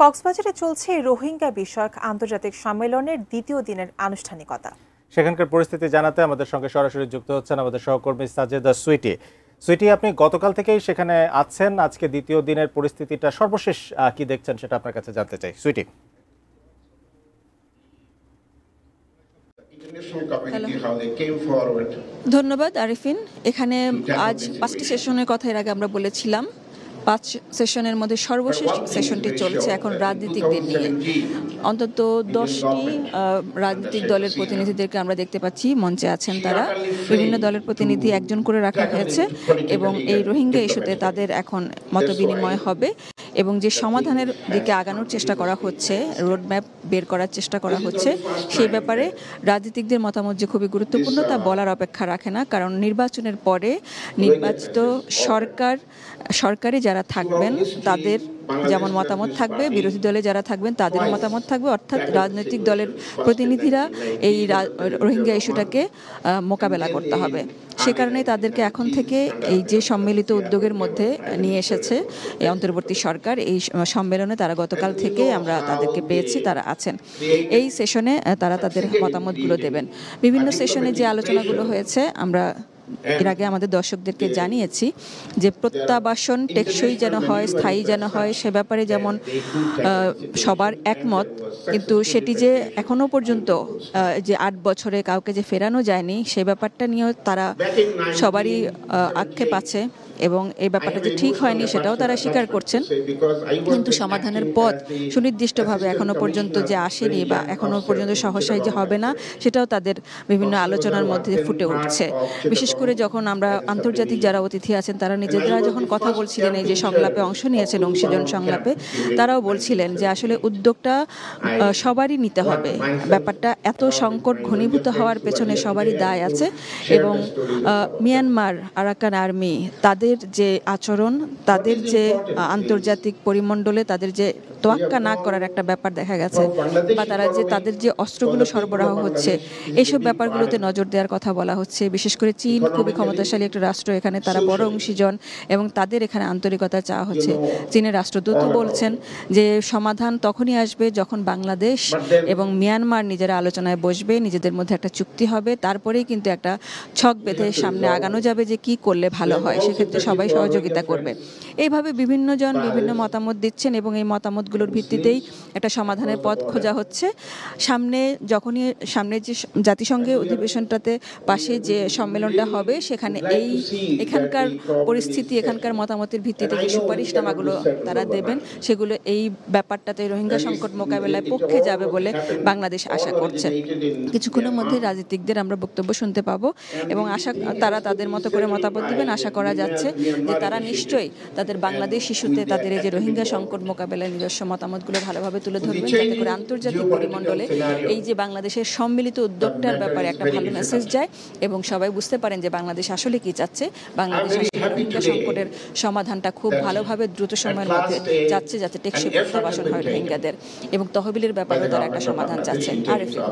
কক্সবাজারে চলছে রোহিঙ্গা বিষয়ক আন্তর্জাতিক সম্মেলনের দ্বিতীয় দিনের আনুষ্ঠানিকতা। সেখানকার পরিস্থিতি জানাতে আমাদের সঙ্গে সরাসরি যুক্ত হচ্ছেন আমাদের সহকর্মী সাজেদা সুইটি। সুইটি, আপনি গতকাল থেকেই সেখানে আছেন, আজকে দ্বিতীয় দিনের পরিস্থিতিটা সর্বশেষ কি দেখছেন সেটা আপনার কাছে জানতে চাই। সুইটি। ধন্যবাদ আরিফিন। এখানে আজ 5টি সেশনের কথা এর আগে আমরা বলেছিলাম। 5 সেশনের মধ্যে সর্বশেষ সেশনটি চলছে এখন রাজনীতিকদের নিয়ে। অন্তত 10টি রাজনৈতিক দলের প্রতিনিধিদেরকে আমরা দেখতে পাচ্ছি, মঞ্চে আছেন তারা। বিভিন্ন দলের প্রতিনিধি একজন করে রাখা হয়েছে এবং এই রোহিঙ্গা ইস্যুতে তাদের এখন মত বিনিময় হবে এবং যে সমাধানের দিকে আগানোর চেষ্টা করা হচ্ছে, রোডম্যাপ বের করার চেষ্টা করা হচ্ছে, সেই ব্যাপারে রাজনীতিকদের মতামত যে খুবই গুরুত্বপূর্ণ তা বলার অপেক্ষা রাখে না। কারণ নির্বাচনের পরে নির্বাচিত সরকারে যারা থাকবেন তাদের যেমন মতামত থাকবে, বিরোধী দলে যারা থাকবেন তাদেরও মতামত থাকবে। অর্থাৎ রাজনৈতিক দলের প্রতিনিধিরা এই রোহিঙ্গা ইস্যুটাকে মোকাবেলা করতে হবে। সে কারণে তাদেরকে এখন থেকে এই যে সম্মিলিত উদ্যোগের মধ্যে নিয়ে এসেছে এই অন্তর্বর্তী সরকার। এই সম্মেলনে তারা গতকাল থেকে আমরা তাদেরকে পেয়েছি, তারা আছেন। এই সেশনে তারা তাদের মতামতগুলো দেবেন। বিভিন্ন সেশনে যে আলোচনাগুলো হয়েছে আমরা এর আগে আমাদের দর্শকদেরকে জানিয়েছি যে প্রত্যাবাসন টেকসই যেন হয়, স্থায়ী যেন হয়, সে ব্যাপারে যেমন সবার একমত, কিন্তু সেটি যে এখনো পর্যন্ত যে 8 বছরে কাউকে যে ফেরানো যায়নি সে ব্যাপারটা নিয়েও তারা সবারই আক্ষেপ আছে এবং এই ব্যাপারটা যে ঠিক হয়নি সেটাও তারা স্বীকার করছেন। কিন্তু সমাধানের পথ সুনির্দিষ্টভাবে এখনো পর্যন্ত যে আসেনি বা এখনো পর্যন্ত সহসাই যে হবে না সেটাও তাদের বিভিন্ন আলোচনার মধ্যে ফুটে উঠছে। বিশেষ করে যখন আমরা আন্তর্জাতিক যারা অতিথি আছেন তারা নিজেরা যখন কথা বলছিলেন, এই যে সংলাপে অংশ নিয়েছেন, অংশীজন সংলাপে, তারাও বলছিলেন যে আসলে উদ্যোগটা সবারই নিতে হবে। ব্যাপারটা এত সংকট ঘনীভূত হওয়ার পেছনে সবারই দায় আছে এবং মিয়ানমার আরাকান আর্মি তাদের যে আচরণ, তাদের যে আন্তর্জাতিক পরিমণ্ডলে তাদের যে তোয়াক্কা না করার একটা ব্যাপার দেখা গেছে বা তারা যে তাদের যে অস্ত্রগুলো সরবরাহ হচ্ছে এইসব ব্যাপারগুলোতে নজর দেওয়ার কথা বলা হচ্ছে। বিশেষ করে চীন খুবই ক্ষমতাশালী একটা রাষ্ট্র, এখানে তারা বড় অংশীজন এবং তাদের এখানে আন্তরিকতা চাওয়া হচ্ছে। চীনের রাষ্ট্রদূত বলছেন যে সমাধান তখনই আসবে যখন বাংলাদেশ এবং মিয়ানমার নিজেরা আলোচনায় বসবে, নিজেদের মধ্যে একটা চুক্তি হবে, তারপরেই কিন্তু একটা ছক বেঁধে সামনে আগানো যাবে যে কি করলে ভালো হয়, সেক্ষেত্রে সবাই সহযোগিতা করবে। এইভাবে বিভিন্ন জন বিভিন্ন মতামত দিচ্ছেন এবং এই মতামতগুলোর ভিত্তিতেই একটা সমাধানের পথ খোঁজা হচ্ছে। সামনে যে জাতিসংঘের অধিবেশনটাতে পাশে যে সম্মেলনটা হবে সেখানে এখানকার পরিস্থিতি, এখানকার মতামতের ভিত্তিতে যে সুপারিশনামাগুলো তারা দেবেন সেগুলো এই ব্যাপারটাতে রোহিঙ্গা সংকট মোকাবেলায় পক্ষে যাবে বলে বাংলাদেশ আশা করছে। কিছুক্ষণের মধ্যে রাজনীতিকদের আমরা বক্তব্য শুনতে পাবো এবং তারা তাদের মতো করে মতামত দিবেন। আশা করা যাচ্ছে যে তারা নিশ্চয়ই তাদের বাংলাদেশ ইস্যুতে তাদের এই যে রোহিঙ্গা সংকট মোকাবেলায় নিজস্ব মতামতগুলো ভালোভাবে তুলে ধরবেন, যাতে করে আন্তর্জাতিক পরিমণ্ডলে এই যে বাংলাদেশের সম্মিলিত উদ্যোগটার ব্যাপারে একটা ভালো মেসেজ যায় এবং সবাই বুঝতে পারেন যে বাংলাদেশ আসলে কি চাচ্ছে। বাংলাদেশ আসলে রোহিঙ্গা সংকটের সমাধানটা খুব ভালোভাবে দ্রুত সময়ের মধ্যে চাচ্ছে, যাতে টেকসই প্রত্যাবাসন হয় রোহিঙ্গাদের এবং তহবিলের ব্যাপারেও তারা একটা সমাধান চাচ্ছেন। আরিফিন।